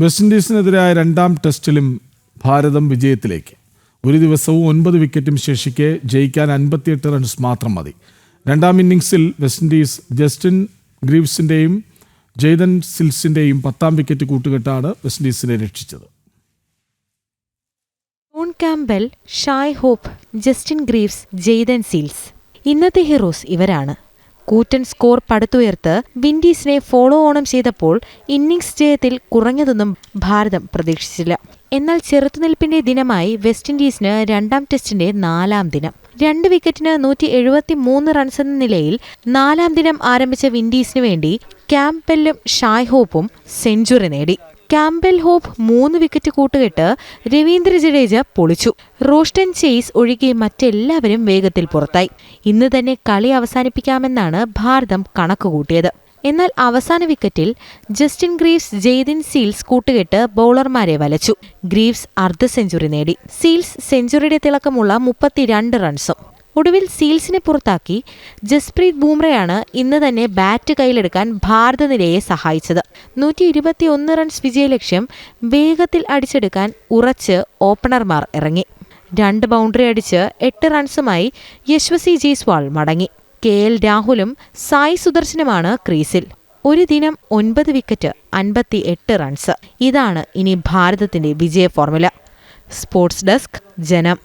West ഇൻഡീസിനെതിരായ രണ്ടാം ടെസ്റ്റിലും ഭാരതം വിജയത്തിലേക്ക്. ഒരു ദിവസവും 9 വിക്കറ്റും ശേഷിക്കെ ജയിക്കാൻ 58 റൺസ് മാത്രം മതി. രണ്ടാം ഇന്നിംഗ്സിൽ വെസ്റ്റ് ഇൻഡീസ് ജസ്റ്റിൻ ഗ്രീവ്സിൻ്റെയും ജെയ്ദൻ സിൽസിൻ്റെയും 10ാം വിക്കറ്റ് കൂട്ടുകെട്ടാണ് വെസ്റ്റ് ഇൻഡീസിനെ രക്ഷിച്ചത്. John Campbell, Shai Hope, Justin Greaves, Jayden Seales ഇന്നത്തെ ഹീറോസ് ഇവരാണ്. കൂറ്റൻ സ്കോർ പടുത്തുയർത്ത് വിൻഡീസിനെ ഫോളോ ഓണം ചെയ്തപ്പോൾ ഇന്നിംഗ്സ് ജയത്തിൽ കുറഞ്ഞതൊന്നും ഭാരതം പ്രതീക്ഷിച്ചില്ല. എന്നാൽ ചെറുത്തുനിൽപ്പിന്റെ ദിനമായി വെസ്റ്റ് ഇൻഡീസിന് രണ്ടാം ടെസ്റ്റിന്റെ 4ാം ദിനം. 2 വിക്കറ്റിന് 173 റൺസ് എന്ന നിലയിൽ 4ാം ദിനം ആരംഭിച്ച വിൻഡീസിനു വേണ്ടി കാംബെല്ലും ഷായ് ഹോപ്പും സെഞ്ചുറി നേടി. കാംബെൽ ഹോപ്പ് 3 വിക്കറ്റ് കൂട്ടുകെട്ട് രവീന്ദ്ര ജഡേജ പൊളിച്ചു. റോസ്റ്റൻ ചേസ് ഒഴികെ മറ്റെല്ലാവരും വേഗത്തിൽ പുറത്തായി. ഇന്ന് തന്നെ കളി അവസാനിപ്പിക്കാമെന്നാണ് ഭാരതം കണക്കുകൂട്ടിയത്. എന്നാൽ അവസാന വിക്കറ്റിൽ ജസ്റ്റിൻ ഗ്രീവ്സ്, ജെയ്ദിൻ സീൽസ് കൂട്ടുകെട്ട് ബൌളർമാരെ വലച്ചു. ഗ്രീവ്സ് അർദ്ധ സെഞ്ചുറി നേടി. സീൽസ് സെഞ്ചുറിയുടെ തിളക്കമുള്ള 32 റൺസും. ഒടുവിൽ സീൽസിനെ പുറത്താക്കി ജസ്പ്രീത് ബൂംറയാണ് ഇന്ന് തന്നെ ബാറ്റ് കയ്യിലെടുക്കാൻ ഭാരത നിരയെ സഹായിച്ചത്. 121 റൺസ് വിജയലക്ഷ്യം വേഗത്തിൽ അടിച്ചെടുക്കാൻ ഉറച്ച് ഓപ്പണർമാർ ഇറങ്ങി. 2 ബൗണ്ടറി അടിച്ച് 8 റൺസുമായി യശ്വസി ജയ്സ്വാൾ മടങ്ങി. KL രാഹുലും സായ് സുദർശനുമാണ് ക്രീസിൽ. ഒരു ദിനം 9 വിക്കറ്റ്, 58 റൺസ്. ഇതാണ് ഇനി ഭാരതത്തിന്റെ വിജയ ഫോർമുല. സ്പോർട്സ് ഡെസ്ക്, ജനം.